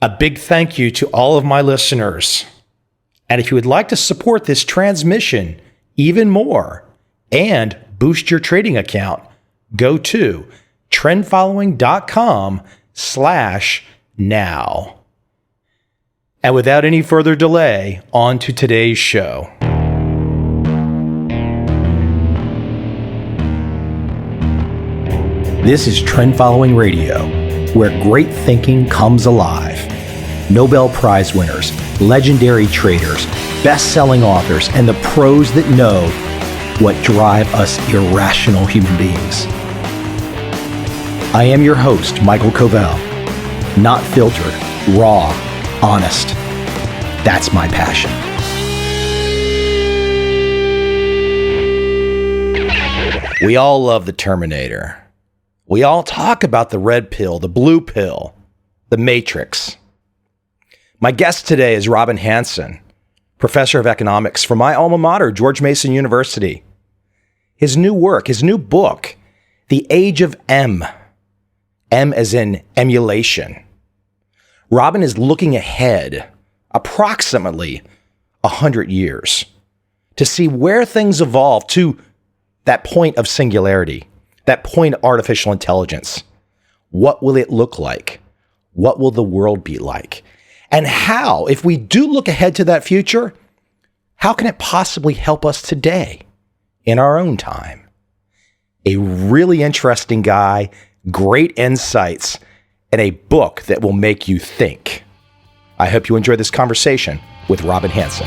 A big thank you to all of my listeners. And if you would like to support this transmission even more and boost your trading account, go to trendfollowing.com/now. And without any further delay, on to today's show. This is Trend Following Radio, where great thinking comes alive. Nobel Prize winners, legendary traders, best-selling authors, and the pros that know what drive us irrational human beings. I am your host, Michael Covel. Not filtered, raw, honest. That's my passion. We all love the Terminator. We all talk about the red pill, the blue pill, the Matrix. My guest today is Robin Hanson, professor of economics from my alma mater, George Mason University. His new work, his new book, The Age of M as in emulation. Robin is looking ahead approximately 100 years to see where things evolve to that point of singularity, that point of artificial intelligence. What will it look like? What will the world be like? And how, if we do look ahead to that future, how can it possibly help us today in our own time? A really interesting guy, great insights, and a book that will make you think. I hope you enjoy this conversation with Robin Hanson.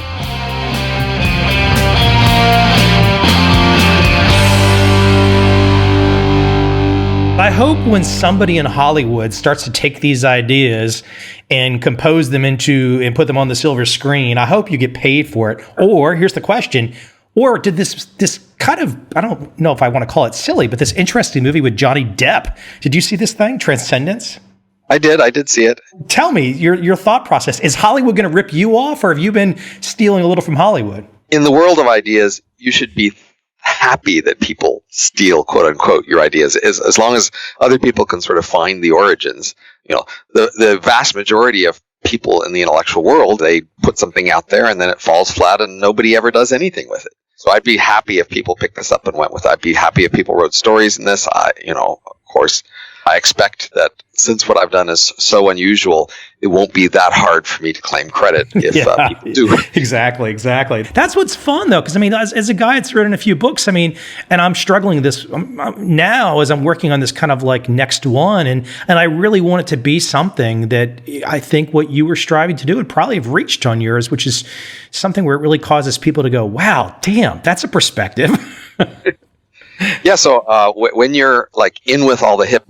I hope when somebody in Hollywood starts to take these ideas and compose them into and put them on the silver screen, I hope you get paid for it. Or here's the question, or did this kind of, I don't know if I want to call it silly, but this interesting movie with Johnny Depp, did you see this thing, Transcendence? I did see it. Tell me your thought process. Is Hollywood going to rip you off, or have you been stealing a little from Hollywood? In the world of ideas, you should be happy that people steal, quote unquote, your ideas, as long as other people can sort of find the origins. You know, the vast majority of people in the intellectual world, they put something out there and then it falls flat and nobody ever does anything with it. So I'd be happy if people picked this up and went with it. I'd be happy if people wrote stories in this. Of course, I expect that since what I've done is so unusual, it won't be that hard for me to claim credit if people do. Exactly. That's what's fun, though, because, as a guy that's written a few books, and I'm struggling this now as I'm working on this kind of like next one, and I really want it to be something that I think what you were striving to do would probably have reached on yours, which is something where it really causes people to go, wow, damn, that's a perspective. Yeah, so when you're like in with all the hip,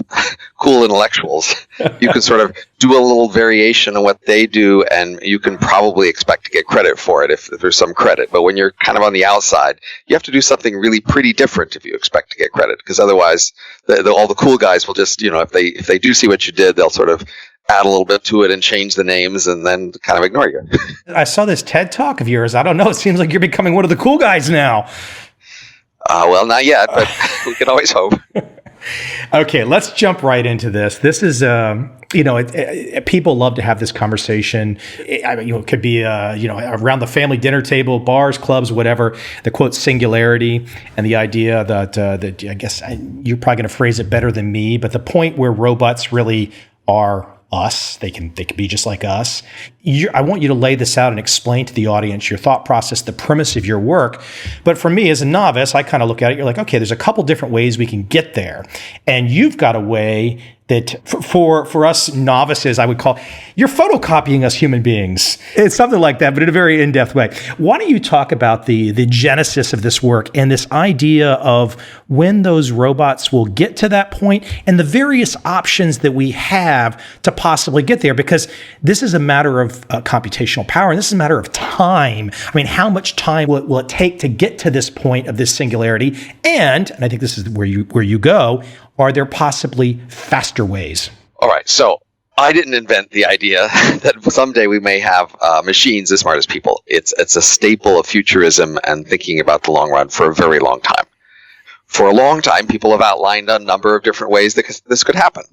cool intellectuals, you can sort of do a little variation on what they do, and you can probably expect to get credit for it if there's some credit. But when you're kind of on the outside, you have to do something really pretty different if you expect to get credit, because otherwise, all the cool guys will just, if they do see what you did, they'll sort of add a little bit to it and change the names and then kind of ignore you. I saw this TED Talk of yours. I don't know. It seems like you're becoming one of the cool guys now. Well, not yet, but we can always hope. Okay, let's jump right into this. This is, people love to have this conversation. It could be, around the family dinner table, bars, clubs, whatever. The quote singularity and the idea that I guess you're probably going to phrase it better than me, but the point where robots really are us. They can be just like us. I want you to lay this out and explain to the audience your thought process, the premise of your work. But for me as a novice, I kind of look at it, you're like, okay, there's a couple different ways we can get there. And you've got a way that for us novices, I would call, you're photocopying us human beings. It's something like that, but in a very in-depth way. Why don't you talk about the genesis of this work and this idea of when those robots will get to that point and the various options that we have to possibly get there? Because this is a matter of computational power, and this is a matter of time. How much time will it take to get to this point of this singularity? And I think this is where you go, are there possibly faster ways? All right. So I didn't invent the idea that someday we may have machines as smart as people. It's a staple of futurism and thinking about the long run for a very long time. For a long time, people have outlined a number of different ways that this could happen.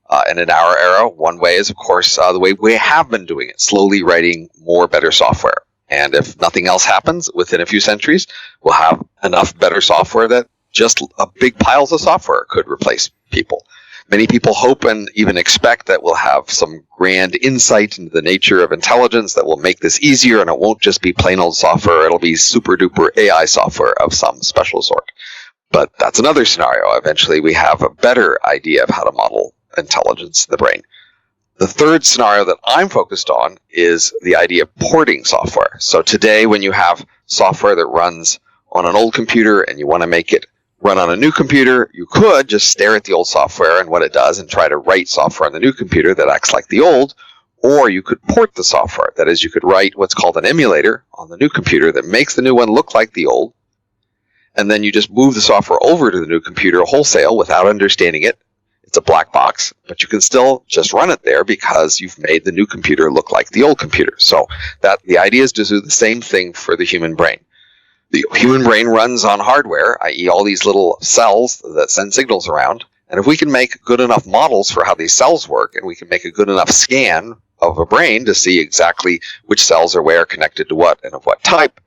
And in our era, one way is, of course, the way we have been doing it, slowly writing more better software. And if nothing else happens within a few centuries, we'll have enough better software that just big piles of software could replace people. Many people hope and even expect that we'll have some grand insight into the nature of intelligence that will make this easier, and it won't just be plain old software. It'll be super duper AI software of some special sort. But that's another scenario. Eventually, we have a better idea of how to model intelligence in the brain. The third scenario that I'm focused on is the idea of porting software. So today, when you have software that runs on an old computer and you want to make it run on a new computer, you could just stare at the old software and what it does and try to write software on the new computer that acts like the old, or you could port the software. That is, you could write what's called an emulator on the new computer that makes the new one look like the old, and then you just move the software over to the new computer wholesale without understanding it. It's a black box, but you can still just run it there because you've made the new computer look like the old computer. So that the idea is to do the same thing for the human brain. The human brain runs on hardware, i.e. all these little cells that send signals around. And if we can make good enough models for how these cells work, and we can make a good enough scan of a brain to see exactly which cells are where, connected to what, and of what type,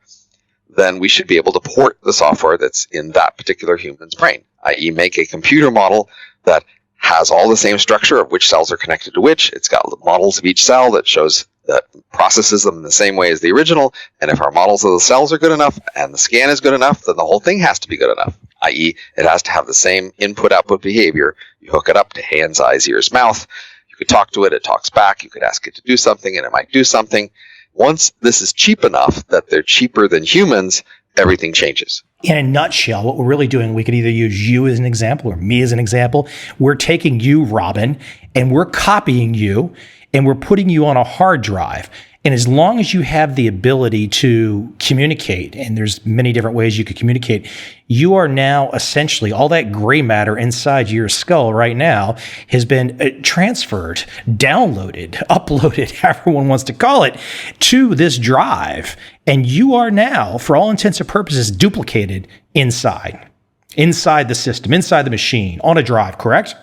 then we should be able to port the software that's in that particular human's brain, i.e. make a computer model that has all the same structure of which cells are connected to which. It's got models of each cell that shows that processes them in the same way as the original. And if our models of the cells are good enough and the scan is good enough, then the whole thing has to be good enough, i.e. it has to have the same input-output behavior. You hook it up to hands, eyes, ears, mouth. You could talk to it, it talks back. You could ask it to do something, and it might do something. Once this is cheap enough that they're cheaper than humans, everything changes. In a nutshell, what we're really doing, we could either use you as an example or me as an example. We're taking you, Robin, and we're copying you, and we're putting you on a hard drive. And as long as you have the ability to communicate, and there's many different ways you could communicate, you are now essentially, all that gray matter inside your skull right now has been transferred, downloaded, uploaded, however one wants to call it, to this drive. And you are now, for all intents and purposes, duplicated inside the system, inside the machine, on a drive, correct?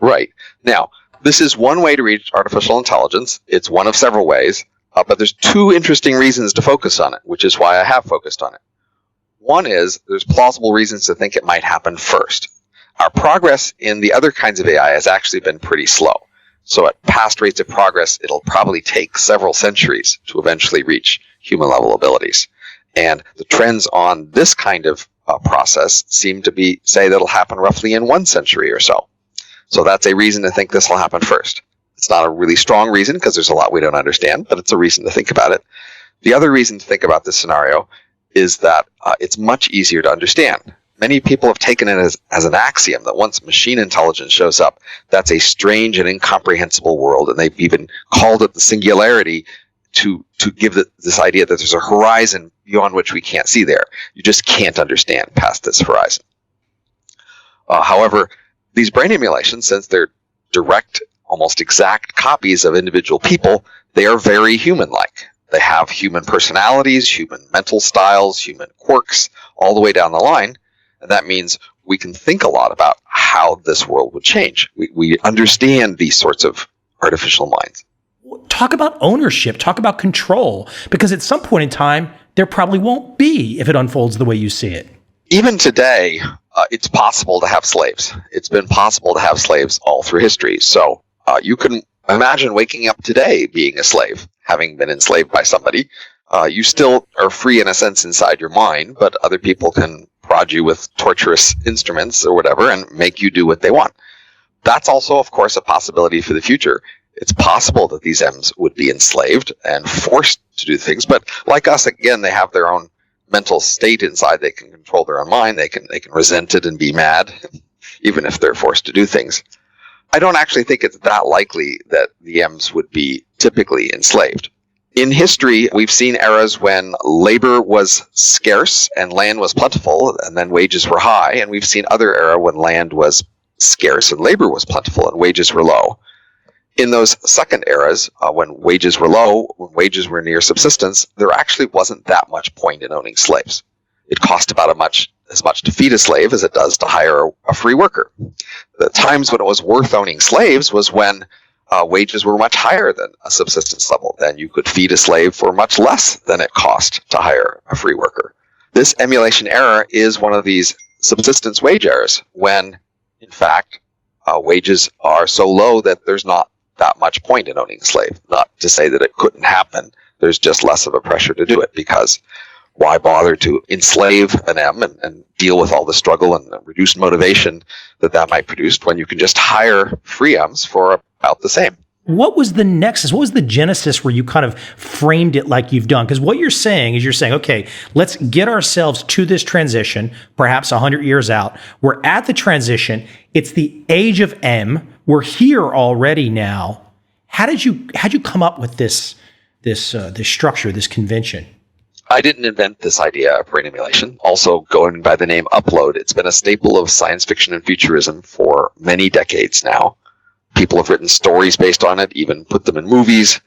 Right. Now, this is one way to reach artificial intelligence. It's one of several ways. But there's two interesting reasons to focus on it, which is why I have focused on it. One is there's plausible reasons to think it might happen first. Our progress in the other kinds of AI has actually been pretty slow. So at past rates of progress, it'll probably take several centuries to eventually reach human-level abilities. And the trends on this kind of process seem to say that'll happen roughly in 1 century or so. So that's a reason to think this will happen first. It's not a really strong reason because there's a lot we don't understand, but it's a reason to think about it. The other reason to think about this scenario is that it's much easier to understand. Many people have taken it as an axiom that once machine intelligence shows up, that's a strange and incomprehensible world, and they've even called it the singularity to give this idea that there's a horizon beyond which we can't see there. You just can't understand past this horizon. However, these brain emulations, since they're direct, almost exact copies of individual people, they are very human-like. They have human personalities, human mental styles, human quirks, all the way down the line. And that means we can think a lot about how this world would change. We understand these sorts of artificial minds. Talk about ownership, talk about control, because at some point in time, there probably won't be if it unfolds the way you see it. Even today, it's possible to have slaves. It's been possible to have slaves all through history. So you can imagine waking up today being a slave, having been enslaved by somebody. You still are free in a sense inside your mind, but other people can prod you with torturous instruments or whatever and make you do what they want. That's also, of course, a possibility for the future. It's possible that these M's would be enslaved and forced to do things, but like us, again, they have their own mental state inside. They can control their own mind. They can resent it and be mad, even if they're forced to do things. I don't actually think it's that likely that the M's would be typically enslaved. In history, we've seen eras when labor was scarce and land was plentiful, and then wages were high. And we've seen other era when land was scarce and labor was plentiful and wages were low. In those second eras, when wages were low, when wages were near subsistence, there actually wasn't that much point in owning slaves. It cost about as much to feed a slave as it does to hire a free worker. The times when it was worth owning slaves was when wages were much higher than a subsistence level. Then you could feed a slave for much less than it cost to hire a free worker. This emulation error is one of these subsistence wage errors when, in fact, wages are so low that there's not that much point in owning a slave. Not to say that it couldn't happen. There's just less of a pressure to do it, because why bother to enslave an M and deal with all the struggle and the reduced motivation that might produce when you can just hire free M's for about the same? What was the nexus? What was the genesis where you kind of framed it like you've done? Because what you're saying is okay, let's get ourselves to this transition, perhaps 100 years out. We're at the transition. It's the age of M. We're here already now. How'd you come up with this structure, this convention? I didn't invent this idea of brain emulation. Also going by the name upload, it's been a staple of science fiction and futurism for many decades now. People have written stories based on it, even put them in movies.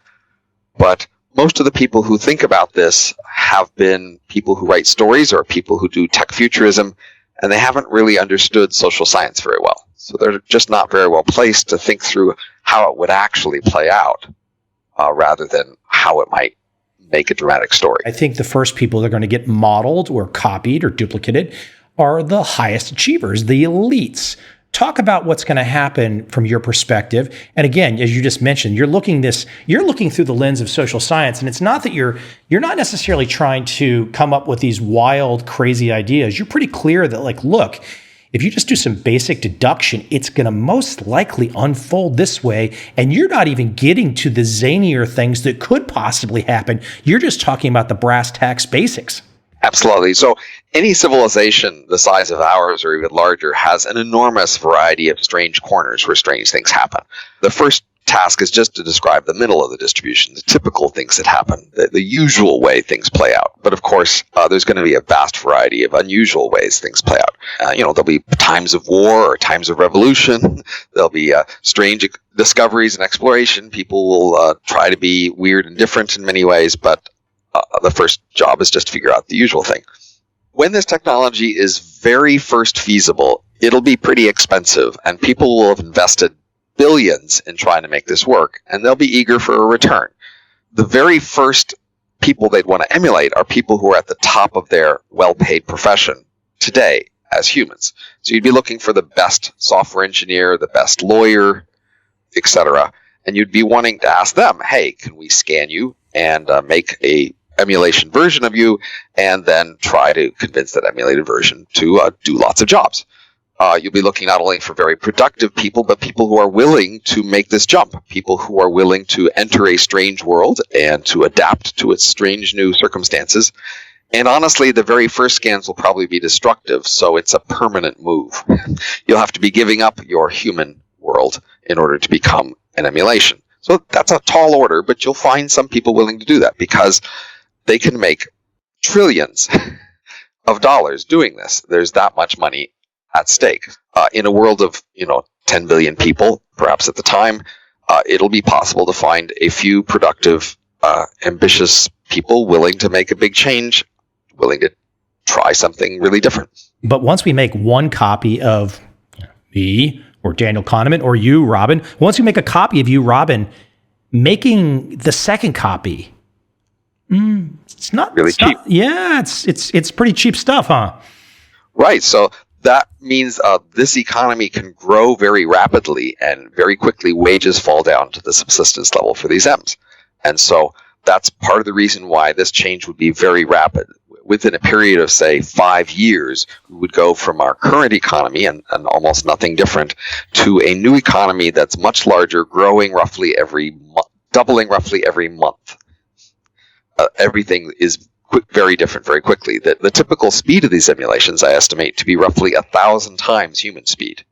But most of the people who think about this have been people who write stories or people who do tech futurism, and they haven't really understood social science very well. So they're just not very well placed to think through how it would actually play out, rather than how it might make a dramatic story. I think the first people that are going to get modeled or copied or duplicated are the highest achievers, the elites. Talk about what's going to happen from your perspective. And again, as you just mentioned, you're looking through the lens of social science, and it's not that you're not necessarily trying to come up with these wild, crazy ideas. You're pretty clear that, look, if you just do some basic deduction, it's going to most likely unfold this way, and you're not even getting to the zanier things that could possibly happen. You're just talking about the brass tacks basics. Absolutely. So any civilization the size of ours or even larger has an enormous variety of strange corners where strange things happen. The first task is just to describe the middle of the distribution, the typical things that happen, the usual way things play out. But of course, there's going to be a vast variety of unusual ways things play out. There'll be times of war or times of revolution. There'll be strange discoveries and exploration. People will try to be weird and different in many ways, but the first job is just to figure out the usual thing. When this technology is very first feasible, it'll be pretty expensive, and people will have invested billions in trying to make this work, and they'll be eager for a return. The very first people they'd want to emulate are people who are at the top of their well-paid profession today as humans. So you'd be looking for the best software engineer, the best lawyer, etc., and you'd be wanting to ask them, hey, can we scan you and make a emulation version of you, and then try to convince that emulated version to do lots of jobs. You'll be looking not only for very productive people, but people who are willing to make this jump, people who are willing to enter a strange world and to adapt to its strange new circumstances. And honestly, the very first scans will probably be destructive, so it's a permanent move. You'll have to be giving up your human world in order to become an emulation. So that's a tall order, but you'll find some people willing to do that because they can make trillions of dollars doing this. There's that much money at stake. In a world of 10 billion people, perhaps at the time, it'll be possible to find a few productive, ambitious people willing to make a big change, willing to try something really different. But once we make one copy of me or Daniel Kahneman or you, Robin, once we make a copy of you, Robin, making the second copy, it's not really cheap. It's pretty cheap stuff, huh? Right. So that means this economy can grow very rapidly, and very quickly wages fall down to the subsistence level for these M's. And so that's part of the reason why this change would be very rapid. Within a period of, say, 5 years, we would go from our current economy and almost nothing different to a new economy that's much larger, growing roughly every month, doubling roughly every month. Everything is very different very quickly. The typical speed of these emulations, I estimate, to be roughly 1,000 times human speed.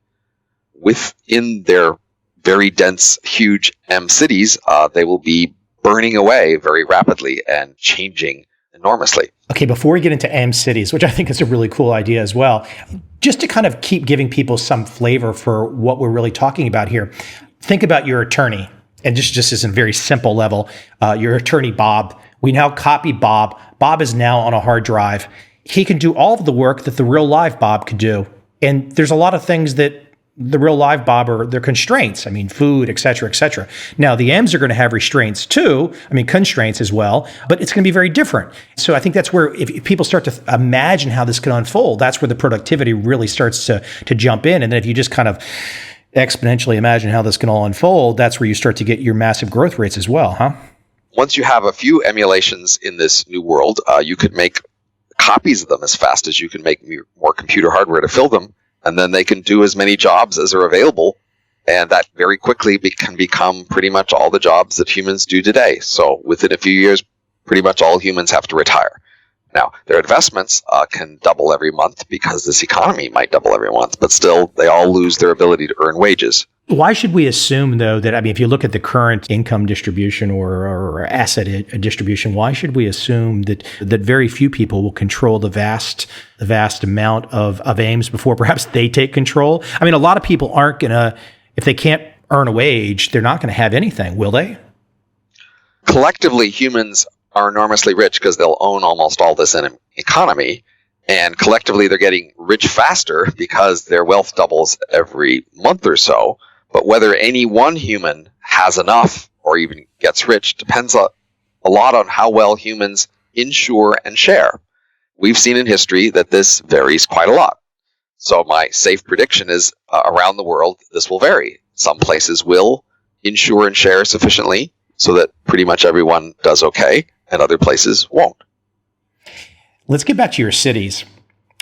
Within their very dense, huge M cities, they will be burning away very rapidly and changing enormously. Okay, before we get into M cities, which I think is a really cool idea as well, just to kind of keep giving people some flavor for what we're really talking about here, think about your attorney. And just as a very simple level, your attorney, Bob. We now copy Bob. Bob is now on a hard drive. he can do all of the work that the real live Bob could do. And there's a lot of things that the real live Bob are their constraints. I mean, food, et cetera, et cetera. Now, the M's are going to have restraints too. I mean, constraints as well, but it's going to be very different. So I think that's where if people start to imagine how this can unfold, that's where the productivity really starts to jump in. And then if you just kind of exponentially imagine how this can all unfold, that's where you start to get your massive growth rates as well, huh? Once you have a few emulations in this new world, you could make copies of them as fast as you can make more computer hardware to fill them. And then they can do as many jobs as are available. And that very quickly can become pretty much all the jobs that humans do today. So within a few years, pretty much all humans have to retire. Now, their investments can double every month because this economy might double every month, but still they all lose their ability to earn wages. Why should we assume, though, that, I mean, if you look at the current income distribution or asset distribution, why should we assume that very few people will control the vast amount of aims before perhaps they take control? I mean, a lot of people aren't going to, if they can't earn a wage, they're not going to have anything, will they? Collectively, humans are enormously rich because they'll own almost all this economy. And collectively, they're getting rich faster because their wealth doubles every month or so. But whether any one human has enough or even gets rich depends a lot on how well humans insure and share. We've seen in history that this varies quite a lot. So my safe prediction is around the world, this will vary. Some places will insure and share sufficiently so that pretty much everyone does okay, and other places won't. Let's get back to your cities.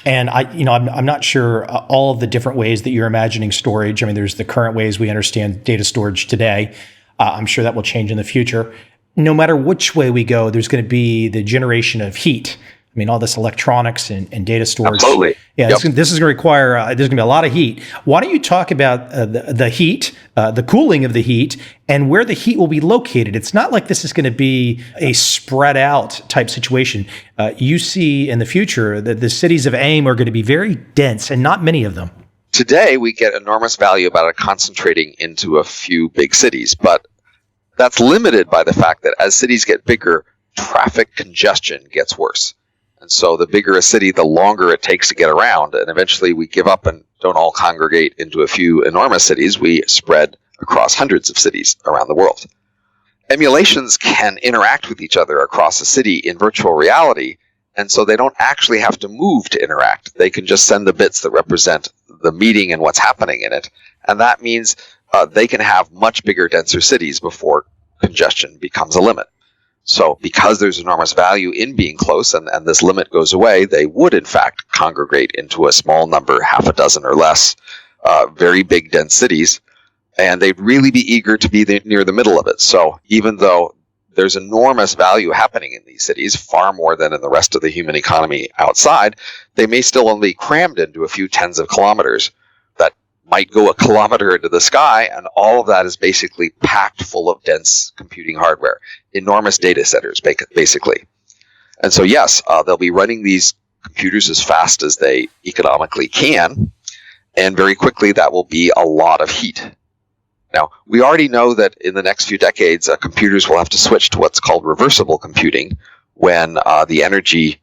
And I'm not sure all of the different ways that you're imagining storage. I mean, there's the current ways we understand data storage today. I'm sure that will change in the future. No matter which way we go, there's going to be the generation of heat. I mean, all this electronics and data storage. Absolutely. Yeah, yep. This is going to require, there's going to be a lot of heat. Why don't you talk about the heat, the cooling of the heat, and where the heat will be located? It's not like this is going to be a spread out type situation. You see in the future that the cities of AIM are going to be very dense and not many of them. Today, we get enormous value about it concentrating into a few big cities, but that's limited by the fact that as cities get bigger, traffic congestion gets worse. And so the bigger a city, the longer it takes to get around. And eventually we give up and don't all congregate into a few enormous cities. We spread across hundreds of cities around the world. Emulations can interact with each other across a city in virtual reality. And so they don't actually have to move to interact. They can just send the bits that represent the meeting and what's happening in it. And that means they can have much bigger, denser cities before congestion becomes a limit. So because there's enormous value in being close and this limit goes away, they would in fact congregate into a small number, half a dozen or less, very big, dense cities, and they'd really be eager to be near the middle of it. So even though there's enormous value happening in these cities, far more than in the rest of the human economy outside, they may still only be crammed into a few tens of kilometers that might go a kilometer into the sky, and all of that is basically packed full of dense computing hardware, enormous data centers, basically. And so, yes, they'll be running these computers as fast as they economically can, and very quickly that will be a lot of heat. Now, we already know that in the next few decades, computers will have to switch to what's called reversible computing when the energy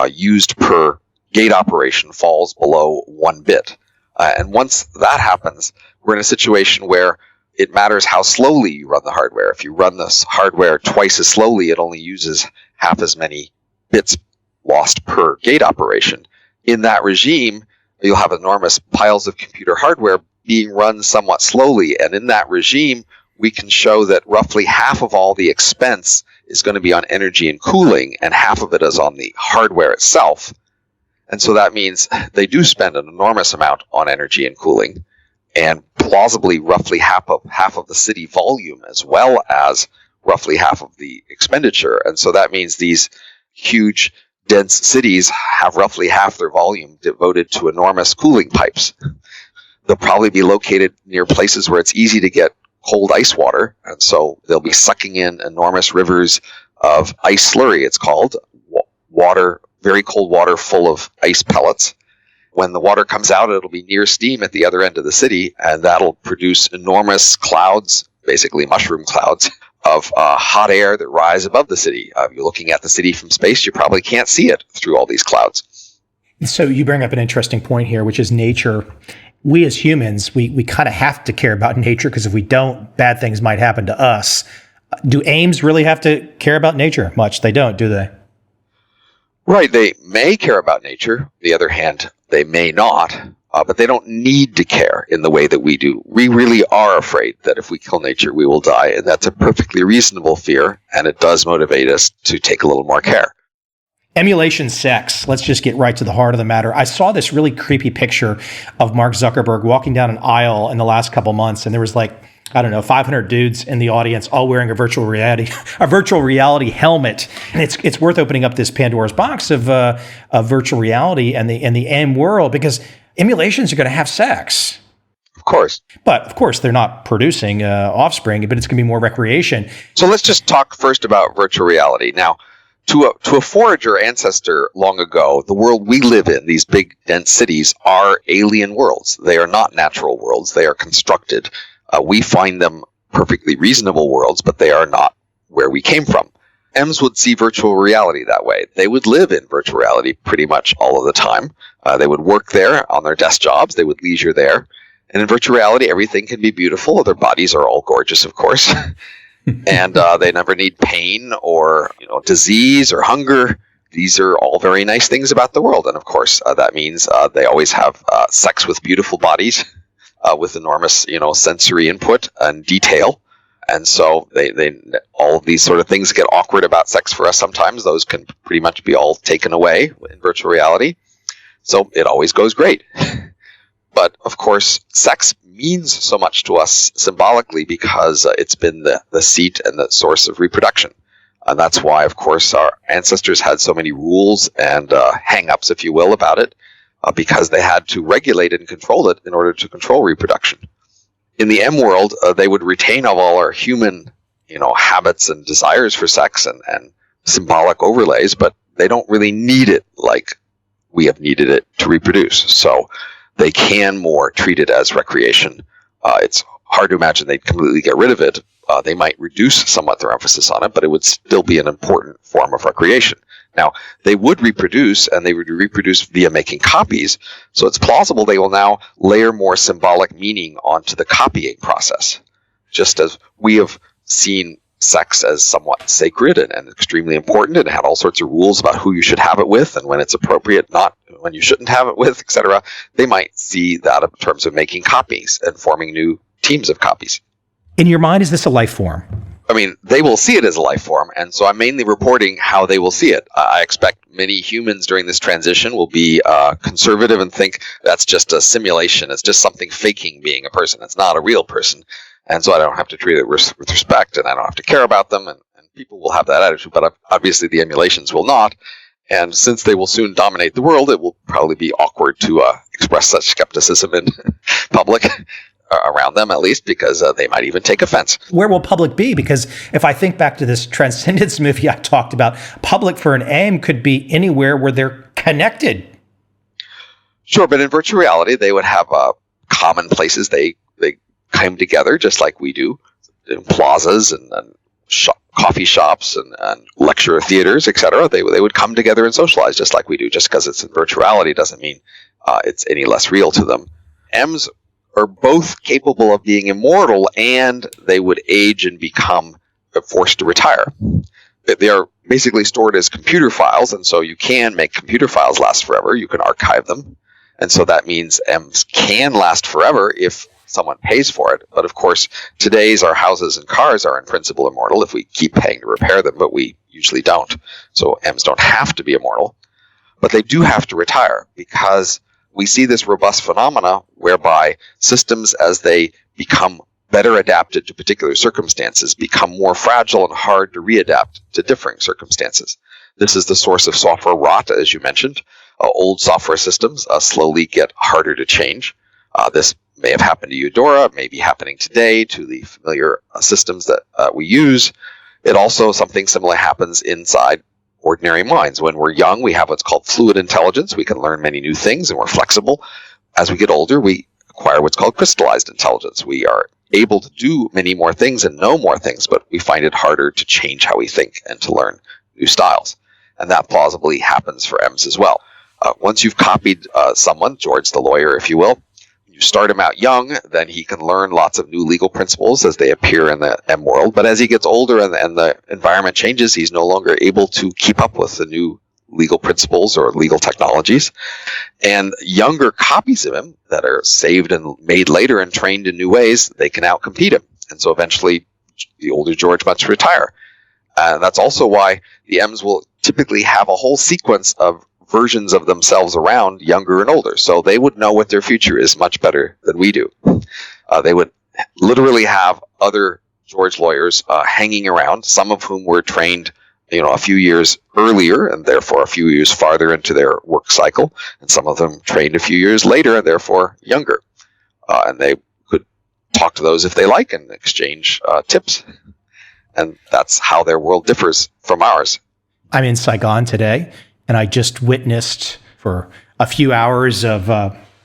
used per gate operation falls below 1 bit. And once that happens, we're in a situation where it matters how slowly you run the hardware. If you run this hardware twice as slowly, it only uses half as many bits lost per gate operation. In that regime, you'll have enormous piles of computer hardware being run somewhat slowly. And in that regime, we can show that roughly half of all the expense is going to be on energy and cooling, and half of it is on the hardware itself. And so that means they do spend an enormous amount on energy and cooling, and plausibly roughly half of the city volume, as well as roughly half of the expenditure. And so that means these huge, dense cities have roughly half their volume devoted to enormous cooling pipes. They'll probably be located near places where it's easy to get cold ice water, and so they'll be sucking in enormous rivers of ice slurry, it's called, water, very cold water full of ice pellets. When the water comes out, it'll be near steam at the other end of the city, and that'll produce enormous clouds, basically mushroom clouds, of hot air that rise above the city. If you're looking at the city from space, you probably can't see it through all these clouds. So you bring up an interesting point here, which is nature. We as humans, we kind of have to care about nature because if we don't, bad things might happen to us. Do AIMs really have to care about nature much? They don't, do they? Right. They may care about nature. On the other hand, they may not. But they don't need to care in the way that we do. We really are afraid that if we kill nature, we will die. And that's a perfectly reasonable fear. And it does motivate us to take a little more care. Emulation sex. Let's just get right to the heart of the matter. I saw this really creepy picture of Mark Zuckerberg walking down an aisle in the last couple months. And there was 500 dudes in the audience, all wearing a virtual reality helmet. And it's worth opening up this Pandora's box of virtual reality and the M world, because emulations are going to have sex. Of course. But of course, they're not producing offspring, but it's going to be more recreation. So let's just talk first about virtual reality. Now, to a forager ancestor long ago, the world we live in, these big, dense cities, are alien worlds. They are not natural worlds. They are constructed. We find them perfectly reasonable worlds, but they are not where we came from. M's would see virtual reality that way. They would live in virtual reality pretty much all of the time. They would work there on their desk jobs. They would leisure there. And in virtual reality, everything can be beautiful. Their bodies are all gorgeous, of course. And they never need pain or disease or hunger. These are all very nice things about the world. And of course, that means they always have sex with beautiful bodies with enormous sensory input and detail. And so they all of these sort of things get awkward about sex for us sometimes. Those can pretty much be all taken away in virtual reality. So it always goes great. But of course, sex means so much to us symbolically because it's been the seat and the source of reproduction. And that's why, of course, our ancestors had so many rules and hang-ups, if you will, about it, because they had to regulate and control it in order to control reproduction. In the M world, they would retain all our human, habits and desires for sex and symbolic overlays, but they don't really need it like we have needed it to reproduce. So they can more treat it as recreation. It's hard to imagine they'd completely get rid of it. They might reduce somewhat their emphasis on it, but it would still be an important form of recreation. Now, they would reproduce, and they would reproduce via making copies, so it's plausible they will now layer more symbolic meaning onto the copying process, just as we have seen sex as somewhat sacred and extremely important and had all sorts of rules about who you should have it with and when it's appropriate, not when you shouldn't have it with, etc. They might see that in terms of making copies and forming new teams of copies. In your mind, is this a life form? I mean, they will see it as a life form, and so I'm mainly reporting how they will see it. I expect many humans during this transition will be conservative and think that's just a simulation. It's just something faking being a person. It's not a real person. And so I don't have to treat it with respect, and I don't have to care about them, and people will have that attitude, but obviously the emulations will not. And since they will soon dominate the world, it will probably be awkward to express such skepticism in public, around them at least, because they might even take offense. Where will public be? Because if I think back to this Transcendence movie I talked about, public for an AIM could be anywhere where they're connected. Sure, but in virtual reality, they would have common places they came together just like we do, in plazas and coffee shops and lecture theaters, etc. They would come together and socialize just like we do. Just because it's in virtuality doesn't mean it's any less real to them. M's are both capable of being immortal, and they would age and become forced to retire. They are basically stored as computer files, and so you can make computer files last forever. You can archive them. And so that means M's can last forever if someone pays for it. But of course, today's our houses and cars are in principle immortal if we keep paying to repair them, but we usually don't. So M's don't have to be immortal, but they do have to retire, because we see this robust phenomena whereby systems, as they become better adapted to particular circumstances, become more fragile and hard to readapt to differing circumstances. This is the source of software rot, as you mentioned. Old software systems slowly get harder to change. This may have happened to Eudora, may be happening today to the familiar systems that we use. It also, something similar happens inside ordinary minds. When we're young, we have what's called fluid intelligence. We can learn many new things, and we're flexible. As we get older, we acquire what's called crystallized intelligence. We are able to do many more things and know more things, but we find it harder to change how we think and to learn new styles. And that plausibly happens for M's as well. Once you've copied someone, George the lawyer, if you will, you start him out young, then he can learn lots of new legal principles as they appear in the M world. But as he gets older and the environment changes, he's no longer able to keep up with the new legal principles or legal technologies. And younger copies of him that are saved and made later and trained in new ways, they can outcompete him. And so eventually the older George must retire. That's also why the M's will typically have a whole sequence of versions of themselves around, younger and older. So they would know what their future is much better than we do. They would literally have other George lawyers hanging around, some of whom were trained a few years earlier and therefore a few years farther into their work cycle, and some of them trained a few years later and therefore younger. And they could talk to those if they like and exchange tips. And that's how their world differs from ours. I'm in Saigon today, and I just witnessed for a few hours of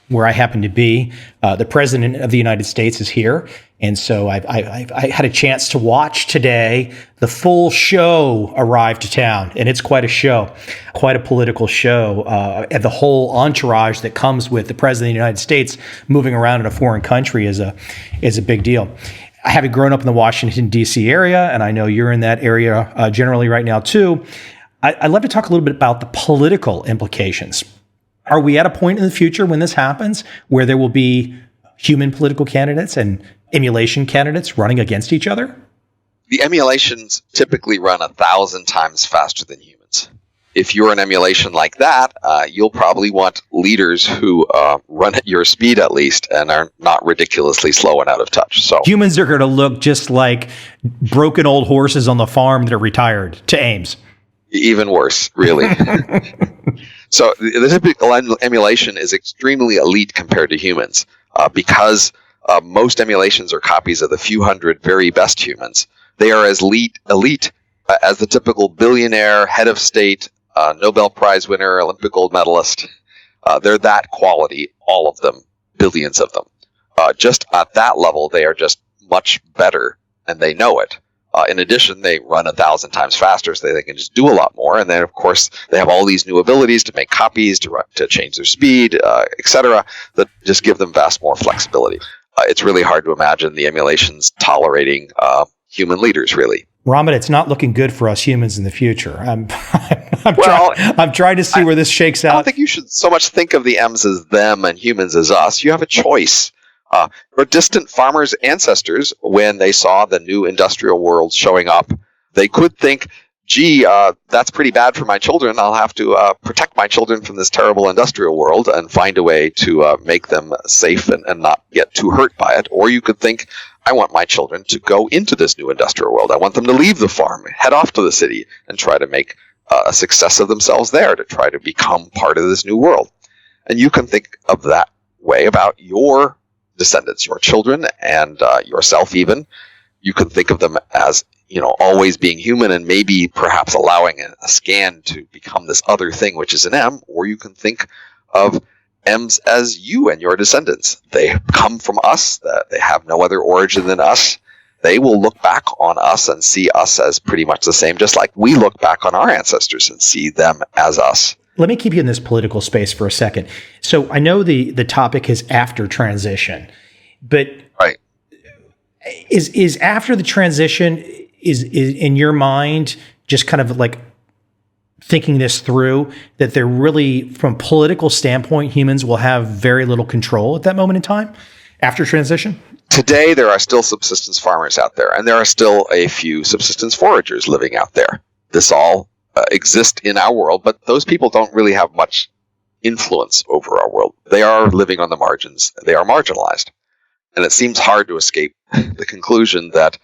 where I happen to be. The President of the United States is here. And so I had a chance to watch today the full show arrive to town. And it's quite a show, quite a political show. And the whole entourage that comes with the President of the United States moving around in a foreign country is a big deal. Having grown up in the Washington, D.C. area, and I know you're in that area generally right now too, I'd love to talk a little bit about the political implications. Are we at a point in the future when this happens where there will be human political candidates and emulation candidates running against each other? The emulations typically run 1,000 times faster than humans. If you're an emulation like that, you'll probably want leaders who run at your speed at least and are not ridiculously slow and out of touch. So humans are going to look just like broken old horses on the farm that are retired to Ames. Even worse, really. So the typical emulation is extremely elite compared to humans because most emulations are copies of the few hundred very best humans. They are as elite as the typical billionaire, head of state, Nobel Prize winner, Olympic gold medalist. They're that quality, all of them, billions of them. Just at that level, they are just much better, and they know it. In addition, they run 1,000 times faster, so they can just do a lot more. And then, of course, they have all these new abilities to make copies, to change their speed, etc., that just give them vast more flexibility. It's really hard to imagine the emulations tolerating human leaders, really. Robin, it's not looking good for us humans in the future. I'm trying to see where this shakes out. I don't think you should so much think of the M's as them and humans as us. You have a choice. For distant farmers' ancestors, when they saw the new industrial world showing up, they could think, gee, that's pretty bad for my children. I'll have to protect my children from this terrible industrial world and find a way to make them safe and not get too hurt by it. Or you could think, I want my children to go into this new industrial world. I want them to leave the farm, head off to the city, and try to make a success of themselves there, to try to become part of this new world. And you can think of that way about your descendants, your children, and yourself even. You can think of them as, always being human and maybe perhaps allowing a scan to become this other thing, which is an M, or you can think of M's as you and your descendants. They come from us. They have no other origin than us. They will look back on us and see us as pretty much the same, just like we look back on our ancestors and see them as us. Let me keep you in this political space for a second. So I know the topic is after transition, but right. Is after the transition, is in your mind just kind of like thinking this through, that they're really, from a political standpoint, humans will have very little control at that moment in time after transition? Today, there are still subsistence farmers out there, and there are still a few subsistence foragers living out there. This all exists in our world, but those people don't really have much influence over our world. They are living on the margins. They are marginalized. And it seems hard to escape the conclusion that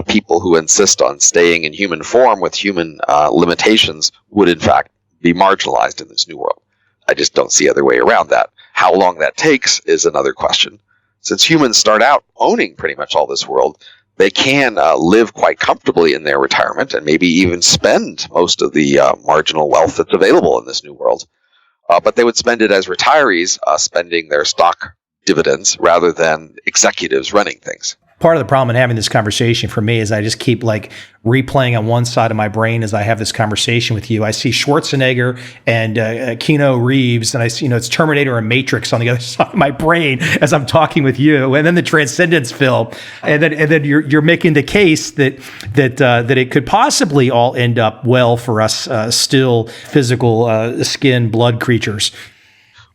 people who insist on staying in human form with human limitations would, in fact, be marginalized in this new world. I just don't see other way around that. How long that takes is another question. Since humans start out owning pretty much all this world, they can live quite comfortably in their retirement and maybe even spend most of the marginal wealth that's available in this new world. But they would spend it as retirees, spending their stock dividends rather than executives running things. Part of the problem in having this conversation for me is I just keep like replaying on one side of my brain as I have this conversation with you. I see Schwarzenegger and Keanu Reeves, and I see, it's Terminator and Matrix on the other side of my brain as I'm talking with you, and then the Transcendence film, and then you're making the case that it could possibly all end up well for us still physical skin blood creatures.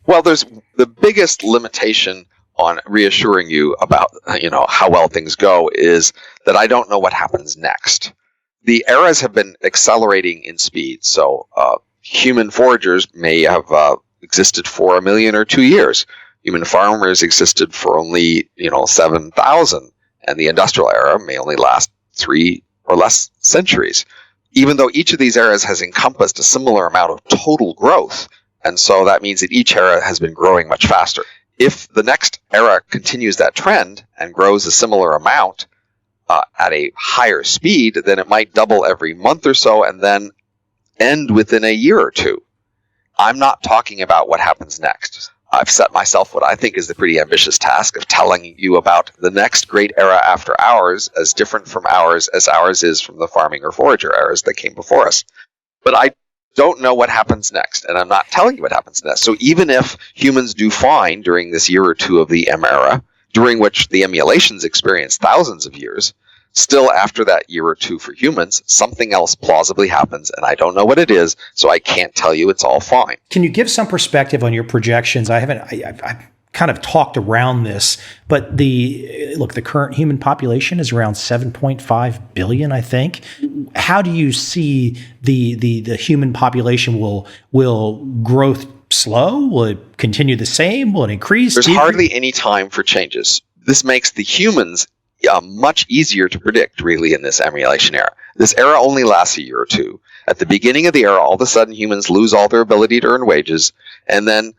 Well, there's the biggest limitation on reassuring you about, how well things go is that I don't know what happens next. The eras have been accelerating in speed. So human foragers may have existed for 1 million or 2 years. Human farmers existed for only, 7,000. And the industrial era may only last 3 or less centuries. Even though each of these eras has encompassed a similar amount of total growth. And so that means that each era has been growing much faster. If the next era continues that trend and grows a similar amount at a higher speed, then it might double every month or so and then end within a year or two. I'm not talking about what happens next. I've set myself what I think is the pretty ambitious task of telling you about the next great era after ours, as different from ours as ours is from the farming or forager eras that came before us. But I don't know what happens next, and I'm not telling you what happens next. So even if humans do fine during this year or two of the M era, during which the emulations experience thousands of years, still after that year or two for humans, something else plausibly happens, and I don't know what it is, so I can't tell you it's all fine. Can you give some perspective on your projections? I've kind of talked around this, but the current human population is around 7.5 billion, I think. How do you see the human population will growth slow? Will it continue the same? Will it increase? There's hardly any time for changes. This makes the humans much easier to predict, really, in this emulation era. This era only lasts a year or two. At the beginning of the era, all of a sudden humans lose all their ability to earn wages, and then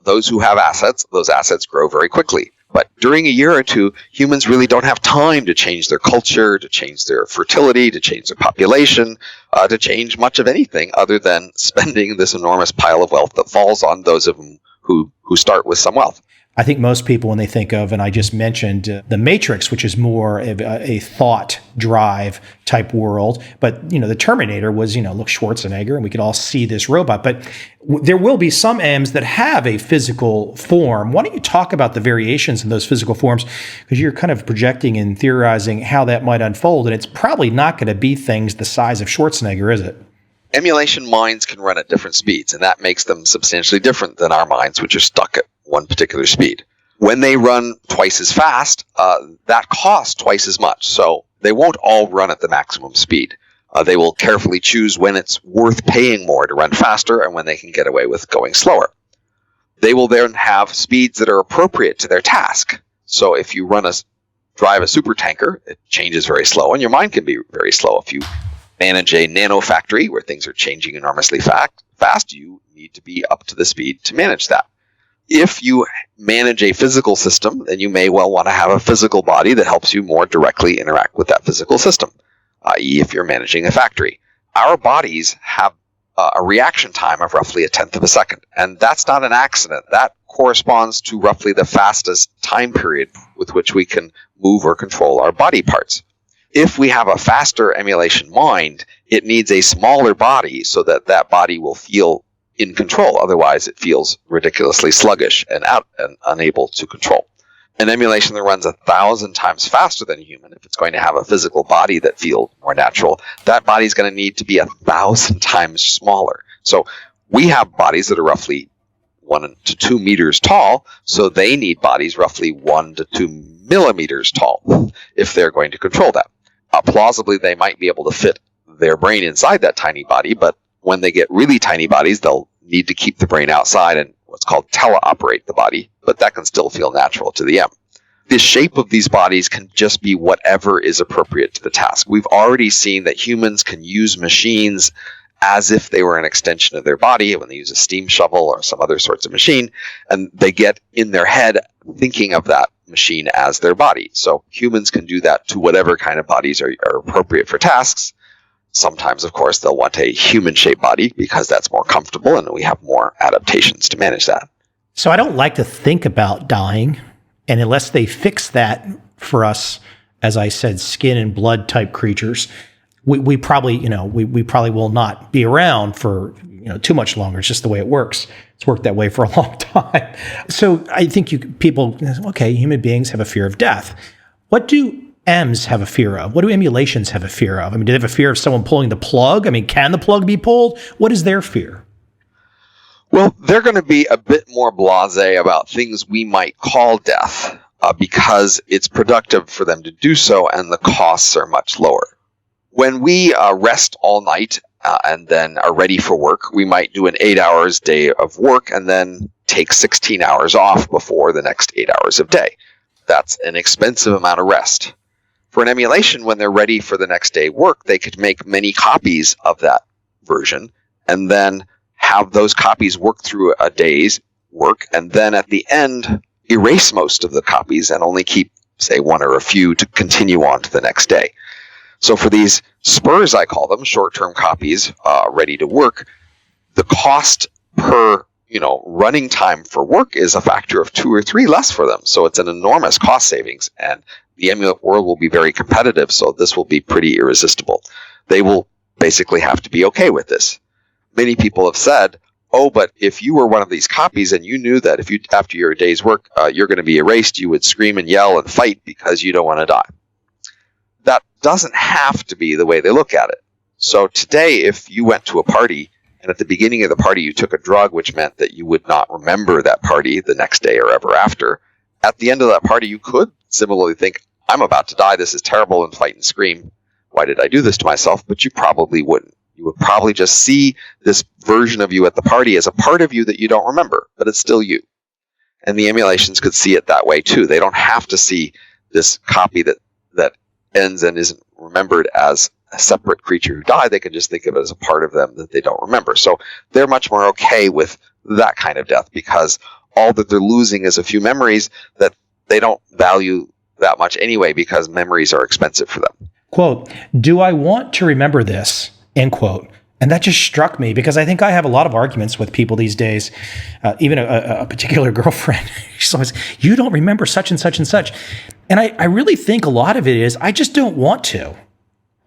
those who have assets, those assets grow very quickly. But during a year or two, humans really don't have time to change their culture, to change their fertility, to change their population, to change much of anything other than spending this enormous pile of wealth that falls on those of them who start with some wealth. I think most people, when they think of, and I just mentioned the Matrix, which is more of a thought drive type world, but the Terminator was, look, Schwarzenegger, and we could all see this robot. But there will be some M's that have a physical form. Why don't you talk about the variations in those physical forms? Because you're kind of projecting and theorizing how that might unfold, and it's probably not going to be things the size of Schwarzenegger, is it? Emulation minds can run at different speeds, and that makes them substantially different than our minds, which are stuck at one particular speed. When they run twice as fast, that costs twice as much. So they won't all run at the maximum speed. They will carefully choose when it's worth paying more to run faster and when they can get away with going slower. They will then have speeds that are appropriate to their task. So if you drive a super tanker, it changes very slow, and your mind can be very slow. If you manage a nano factory where things are changing enormously fast, you need to be up to the speed to manage that. If you manage a physical system, then you may well want to have a physical body that helps you more directly interact with that physical system, i.e. if you're managing a factory. Our bodies have a reaction time of roughly 1/10 of a second, and that's not an accident. That corresponds to roughly the fastest time period with which we can move or control our body parts. If we have a faster emulation mind, it needs a smaller body so that that body will feel in control. Otherwise, it feels ridiculously sluggish and unable to control. An emulation that runs 1,000 times faster than a human, if it's going to have a physical body that feels more natural, that body is going to need to be 1,000 times smaller. So we have bodies that are roughly 1 to 2 meters tall, so they need bodies roughly 1 to 2 millimeters tall if they're going to control that. Plausibly, they might be able to fit their brain inside that tiny body, but when they get really tiny bodies, they'll need to keep the brain outside and what's called teleoperate the body, but that can still feel natural to the M. The shape of these bodies can just be whatever is appropriate to the task. We've already seen that humans can use machines as if they were an extension of their body when they use a steam shovel or some other sorts of machine, and they get in their head thinking of that machine as their body. So humans can do that to whatever kind of bodies are appropriate for tasks. Sometimes, of course, they'll want a human-shaped body because that's more comfortable and we have more adaptations to manage that. So I don't like to think about dying, and unless they fix that for us, as I said, skin and blood type creatures, we probably, we probably will not be around for, too much longer. It's just the way it works. It's worked that way for a long time. So I think people, okay, human beings have a fear of death. What do M's have a fear of? What do emulations have a fear of? I mean, do they have a fear of someone pulling the plug? I mean, can the plug be pulled? What is their fear? Well, they're going to be a bit more blasé about things we might call death because it's productive for them to do so and the costs are much lower. When we rest all night and then are ready for work, we might do an 8 hours day of work and then take 16 hours off before the next 8 hours of day. That's an expensive amount of rest. For an emulation, when they're ready for the next day work, they could make many copies of that version and then have those copies work through a day's work, and then at the end, erase most of the copies and only keep, say, one or a few to continue on to the next day. So for these spurs, I call them, short-term copies ready to work, the cost per running time for work is a factor of 2 or 3 less for them. So it's an enormous cost savings, and the emulate world will be very competitive, so this will be pretty irresistible. They will basically have to be okay with this. Many people have said, oh, but if you were one of these copies and you knew that if you after your day's work you're going to be erased, you would scream and yell and fight because you don't want to die. That doesn't have to be the way they look at it. So today, if you went to a party and at the beginning of the party you took a drug which meant that you would not remember that party the next day or ever after, at the end of that party you could similarly think, I'm about to die, this is terrible, and fight and scream, why did I do this to myself? But you probably wouldn't. You would probably just see this version of you at the party as a part of you that you don't remember, but it's still you. And the emulations could see it that way too. They don't have to see this copy that ends and isn't remembered as a separate creature who died. They can just think of it as a part of them that they don't remember. So they're much more okay with that kind of death because all that they're losing is a few memories that they don't value that much anyway because memories are expensive for them. Quote, do I want to remember this? End quote. And that just struck me because I think I have a lot of arguments with people these days, even a particular girlfriend. She's always, you don't remember such and such and such. And I really think a lot of it is I just don't want to.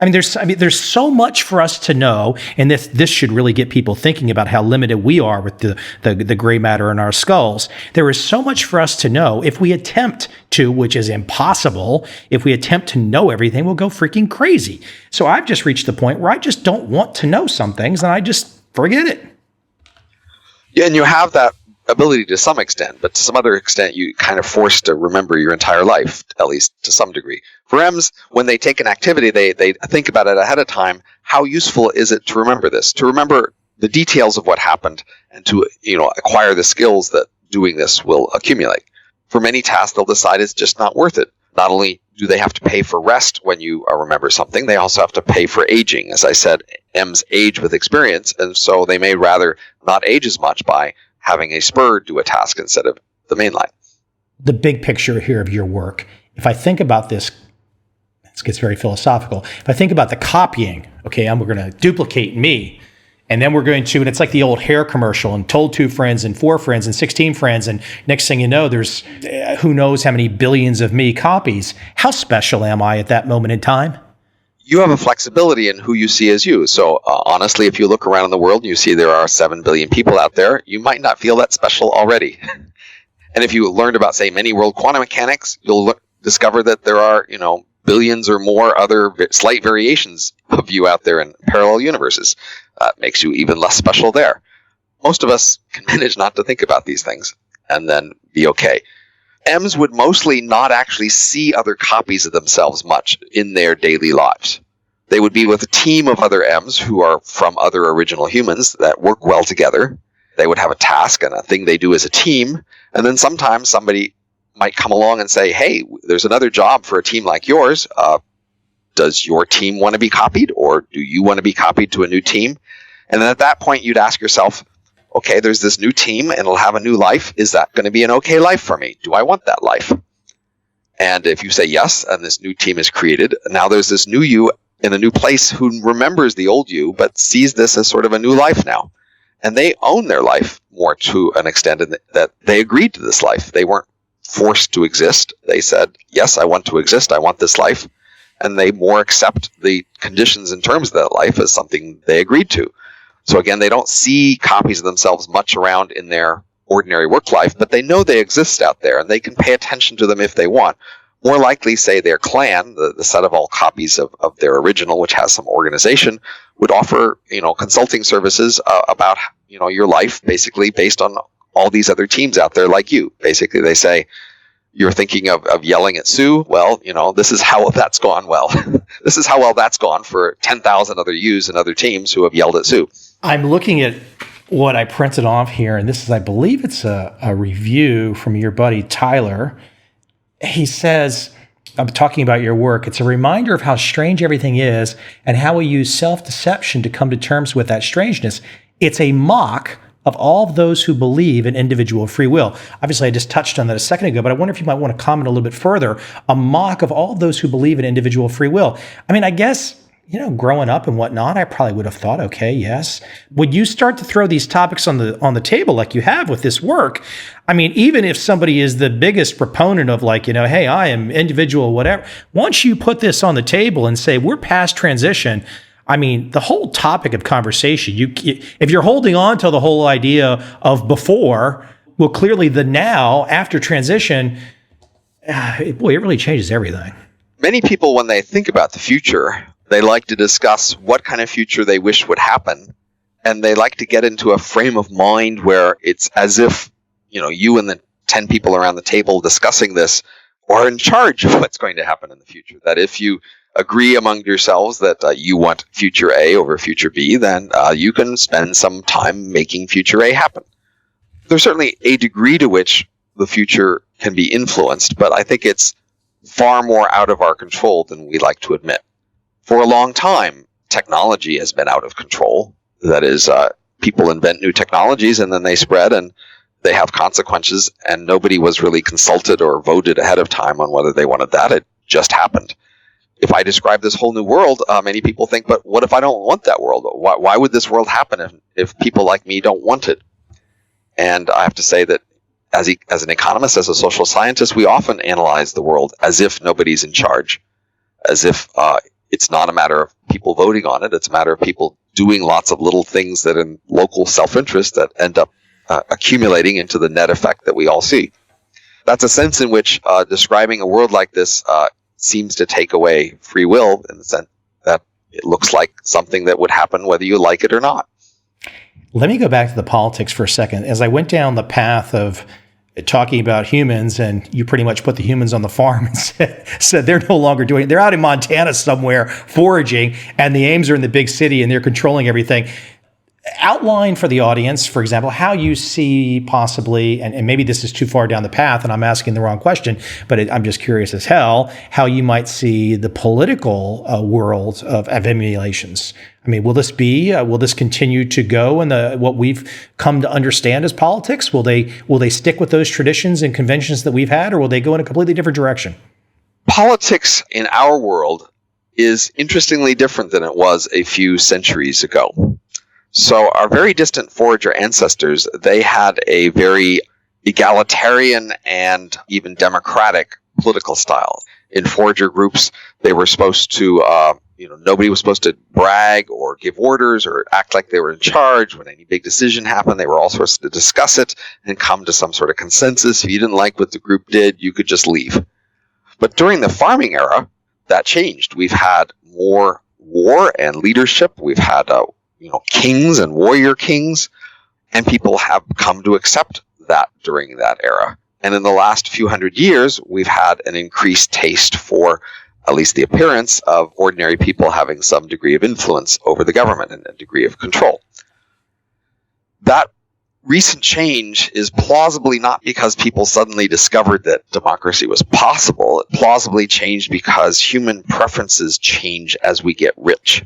There's so much for us to know, and this should really get people thinking about how limited we are with the gray matter in our skulls. There is so much for us to know. If we attempt to, which is impossible, if we attempt to know everything, we'll go freaking crazy. So I've just reached the point where I just don't want to know some things, and I just forget it. Yeah, and you have that ability to some extent, but to some other extent, you kind of forced to remember your entire life, at least to some degree. For M's, when they take an activity, they think about it ahead of time. How useful is it to remember this? To remember the details of what happened and to acquire the skills that doing this will accumulate. For many tasks, they'll decide it's just not worth it. Not only do they have to pay for rest when you remember something, they also have to pay for aging. As I said, M's age with experience, and so they may rather not age as much by having a spur do a task instead of the main line. The big picture here of your work, if I think about this gets very philosophical. If I think about the copying, okay, we're going to duplicate me, and then we're going to, and it's like the old hair commercial, and told 2 friends and 4 friends and 16 friends, and next thing you know, there's who knows how many billions of me copies. How special am I at that moment in time? You have a flexibility in who you see as you. So honestly, if you look around in the world and you see there are 7 billion people out there, you might not feel that special already. And if you learned about, say, many world quantum mechanics, you'll discover that there are, billions or more other slight variations of you out there in parallel universes. Makes you even less special there. Most of us can manage not to think about these things and then be okay. M's would mostly not actually see other copies of themselves much in their daily lives. They would be with a team of other M's who are from other original humans that work well together. They would have a task and a thing they do as a team, and then sometimes somebody might come along and say, hey, there's another job for a team like yours. Does your team want to be copied, or do you want to be copied to a new team? And then at that point, you'd ask yourself, okay, there's this new team and it'll have a new life. Is that going to be an okay life for me? Do I want that life? And if you say yes, and this new team is created, now there's this new you in a new place who remembers the old you, but sees this as sort of a new life now. And they own their life more to an extent in that they agreed to this life. They weren't forced to exist. They said, yes, I want to exist. I want this life. And they more accept the conditions and terms of that life as something they agreed to. So again, they don't see copies of themselves much around in their ordinary work life, but they know they exist out there and they can pay attention to them if they want. More likely, say, their clan, the set of all copies of their original, which has some organization, would offer, consulting services about, your life, basically based on all these other teams out there like you. Basically, they say, you're thinking of yelling at Sue. Well, this is how that's gone well. This is how well that's gone for 10,000 other yous and other teams who have yelled at Sue. I'm looking at what I printed off here, and this is, I believe it's a review from your buddy Tyler. He says, I'm talking about your work, it's a reminder of how strange everything is and how we use self-deception to come to terms with that strangeness. It's a mock of all of those who believe in individual free will. Obviously, I just touched on that a second ago, but I wonder if you might want to comment a little bit further. A mock of all of those who believe in individual free will. I mean, I guess, growing up and whatnot, I probably would have thought, okay, yes. Would you start to throw these topics on the table like you have with this work? I mean, even if somebody is the biggest proponent of hey, I am individual, whatever. Once you put this on the table and say, we're past transition, I mean, the whole topic of conversation, if you're holding on to the whole idea of before, well, clearly the now, after transition, it really changes everything. Many people, when they think about the future, they like to discuss what kind of future they wish would happen. And they like to get into a frame of mind where it's as if, you and the 10 people around the table discussing this are in charge of what's going to happen in the future. That if you agree among yourselves that you want future A over future B, then you can spend some time making future A happen. There's certainly a degree to which the future can be influenced, but I think it's far more out of our control than we like to admit. For a long time, technology has been out of control. That is, people invent new technologies and then they spread and they have consequences, and nobody was really consulted or voted ahead of time on whether they wanted that. It just happened. If I describe this whole new world, many people think, but what if I don't want that world? Why would this world happen if people like me don't want it? And I have to say that as an economist, as a social scientist, we often analyze the world as if nobody's in charge, as if it's not a matter of people voting on it. It's a matter of people doing lots of little things that in local self-interest that end up accumulating into the net effect that we all see. That's a sense in which describing a world like this seems to take away free will in the sense that it looks like something that would happen whether you like it or not. Let me go back to the politics for a second. As I went down the path of talking about humans, and you pretty much put the humans on the farm and said they're no longer doing it. They're out in Montana somewhere foraging, and the Ames are in the big city, and they're controlling everything. Outline for the audience, for example, how you see possibly, and maybe this is too far down the path and I'm asking the wrong question, but I'm just curious as hell, how you might see the political world of emulations. I mean, will this continue to go in what we've come to understand as politics? Will they stick with those traditions and conventions that we've had, or will they go in a completely different direction? Politics in our world is interestingly different than it was a few centuries ago. So our very distant forager ancestors, they had a very egalitarian and even democratic political style. In forager groups, they were supposed to, nobody was supposed to brag or give orders or act like they were in charge. When any big decision happened, they were all supposed to discuss it and come to some sort of consensus. If you didn't like what the group did, you could just leave. But during the farming era, that changed. We've had more war and leadership. We've had kings and warrior kings, and people have come to accept that during that era. And in the last few hundred years, we've had an increased taste for at least the appearance of ordinary people having some degree of influence over the government and a degree of control. That recent change is plausibly not because people suddenly discovered that democracy was possible. It plausibly changed because human preferences change as we get rich.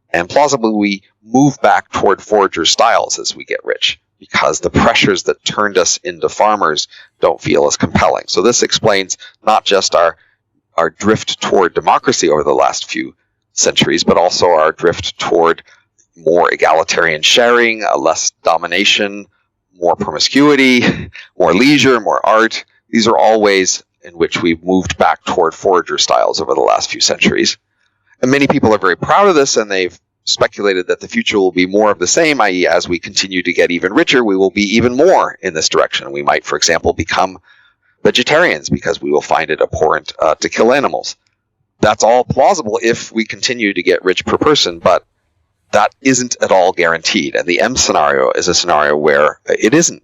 And plausibly, we move back toward forager styles as we get rich, because the pressures that turned us into farmers don't feel as compelling. So this explains not just our drift toward democracy over the last few centuries, but also our drift toward more egalitarian sharing, less domination, more promiscuity, more leisure, more art, These are all ways in which we've moved back toward forager styles over the last few centuries. And many people are very proud of this, and they've speculated that the future will be more of the same, i.e. as we continue to get even richer, we will be even more in this direction. We might, for example, become vegetarians because we will find it abhorrent to kill animals. That's all plausible if we continue to get rich per person, but that isn't at all guaranteed. And the M scenario is a scenario where it isn't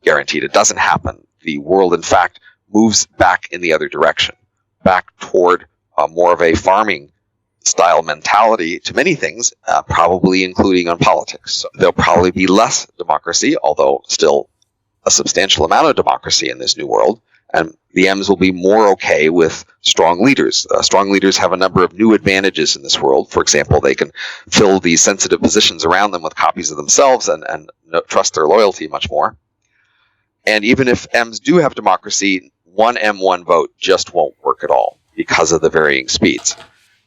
guaranteed. It doesn't happen. The world, in fact, moves back in the other direction, back toward more of a farming style mentality to many things, probably including on politics. So there'll probably be less democracy, although still a substantial amount of democracy in this new world. And the M's will be more okay with strong leaders. Strong leaders have a number of new advantages in this world. For example, they can fill these sensitive positions around them with copies of themselves and trust their loyalty much more. And even if M's do have democracy, one M, one vote just won't work at all because of the varying speeds.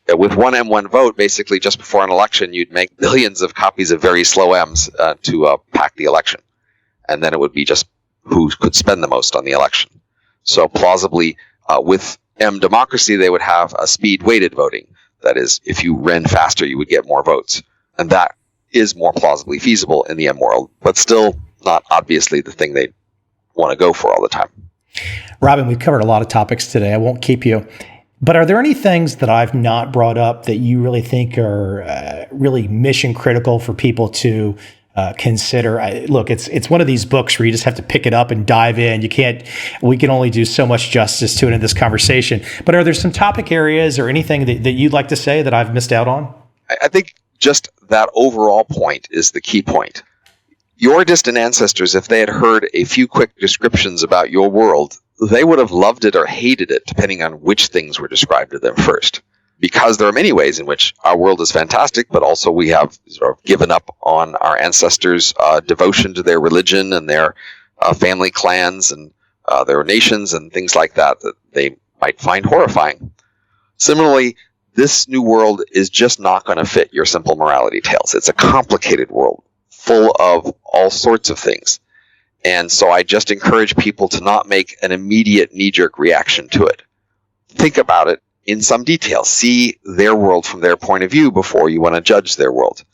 With one M, one vote, basically just before an election, you'd make billions of copies of very slow M's to pack the election. And then it would be just who could spend the most on the election. So plausibly, with M democracy, they would have a speed-weighted voting. That is, if you ran faster, you would get more votes. And that is more plausibly feasible in the M world, but still not obviously the thing they want to go for all the time. Robin, we've covered a lot of topics today. I won't keep you. But are there any things that I've not brought up that you really think are really mission critical for people to consider? Look, it's one of these books where you just have to pick it up and dive in. We can only do so much justice to it in this conversation. But are there some topic areas or anything that you'd like to say that I've missed out on? I think just that overall point is the key point. Your distant ancestors, if they had heard a few quick descriptions about your world, they would have loved it or hated it, depending on which things were described to them first. Because there are many ways in which our world is fantastic, but also we have sort of given up on our ancestors' devotion to their religion and their family clans and their nations and things like that they might find horrifying. Similarly, this new world is just not going to fit your simple morality tales. It's a complicated world full of all sorts of things. And so I just encourage people to not make an immediate knee-jerk reaction to it. Think about it in some detail. See their world from their point of view before you want to judge their world.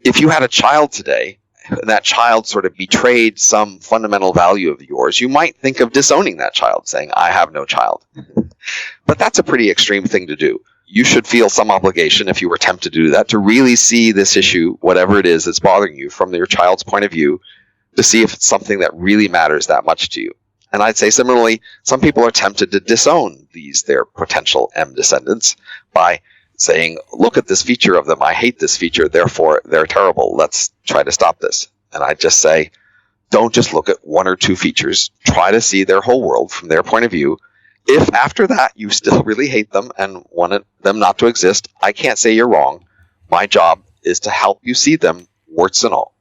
If you had a child today, and that child sort of betrayed some fundamental value of yours, you might think of disowning that child, saying, I have no child. But that's a pretty extreme thing to do. You should feel some obligation, if you were tempted to do that, to really see this issue, whatever it is that's bothering you, from your child's point of view, to see if it's something that really matters that much to you. And I'd say similarly, some people are tempted to disown their potential M descendants by saying, look at this feature of them. I hate this feature, therefore they're terrible. Let's try to stop this. And I just say, don't just look at one or two features. Try to see their whole world from their point of view. If after that you still really hate them and want them not to exist, I can't say you're wrong. My job is to help you see them, warts and all.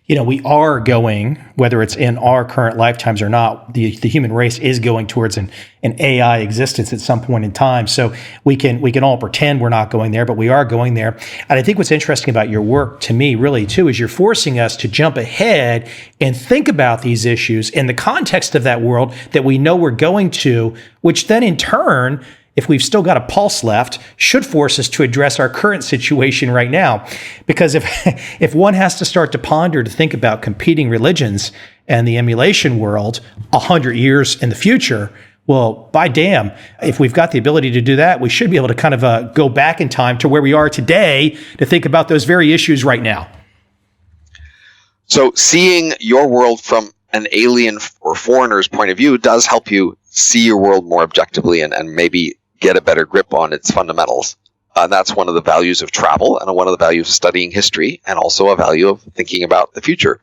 We are going, whether it's in our current lifetimes or not, the human race is going towards an AI existence at some point in time. So we can all pretend we're not going there, but we are going there. And I think what's interesting about your work to me really too is you're forcing us to jump ahead and think about these issues in the context of that world that we know we're going to, which then in turn, if we've still got a pulse left, should force us to address our current situation right now. Because if one has to start to ponder, to think about competing religions and the emulation world 100 years in the future, well, by damn, if we've got the ability to do that, we should be able to kind of go back in time to where we are today to think about those very issues right now. So seeing your world from an alien or foreigner's point of view does help you see your world more objectively and maybe get a better grip on its fundamentals. That's one of the values of travel and one of the values of studying history, and also a value of thinking about the future.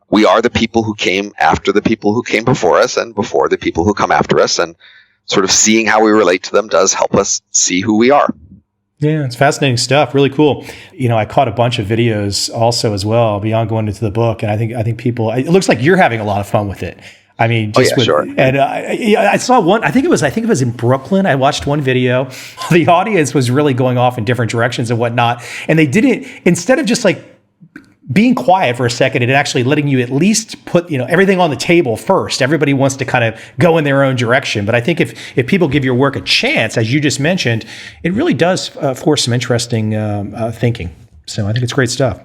We are the people who came after the people who came before us and before the people who come after us, and sort of seeing how we relate to them does help us see who we are. Yeah, it's fascinating stuff. Really cool. I caught a bunch of videos also as well beyond going into the book, and I think people. It looks like you're having a lot of fun with it. I mean, sure. And I saw one. I think it was in Brooklyn. I watched one video. The audience was really going off in different directions and whatnot, and they didn't. Instead of just like being quiet for a second and actually letting you at least put everything on the table first. Everybody wants to kind of go in their own direction, but I think if people give your work a chance, as you just mentioned, it really does force some interesting thinking. So I think it's great stuff.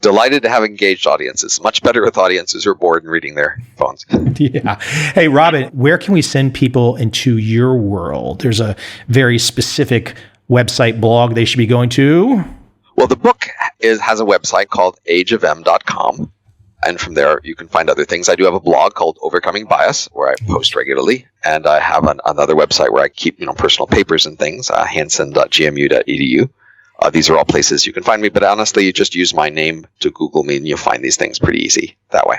Delighted to have engaged audiences. Much better with audiences who are bored and reading their phones. Yeah. Hey, Robin, where can we send people into your world? There's a very specific website blog they should be going to. Well, the book has a website called ageofm.com. And from there, you can find other things. I do have a blog called Overcoming Bias, where I post regularly. And I have another website where I keep personal papers and things, hanson.gmu.edu. These are all places you can find me, but honestly, you just use my name to Google me and you'll find these things pretty easy that way.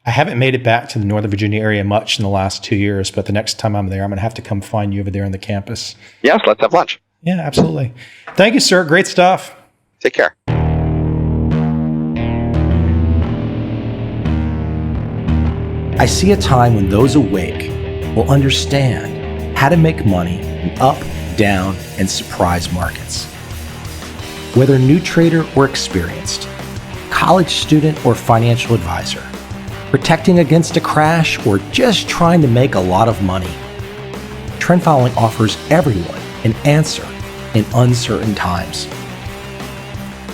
I haven't made it back to the Northern Virginia area much in the last 2 years, but the next time I'm there, I'm going to have to come find you over there on the campus. Yes, let's have lunch. Yeah, absolutely. Thank you, sir. Great stuff. Take care. I see a time when those awake will understand how to make money in up, down, and surprise markets. Whether new trader or experienced, college student or financial advisor, protecting against a crash or just trying to make a lot of money, trend following offers everyone an answer in uncertain times.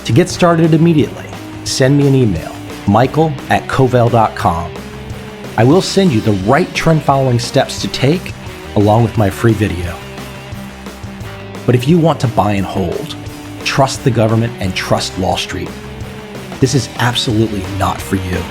To get started immediately, send me an email, michael@covel.com. I will send you the right trend following steps to take along with my free video. But if you want to buy and hold, trust the government and trust Wall Street, this is absolutely not for you.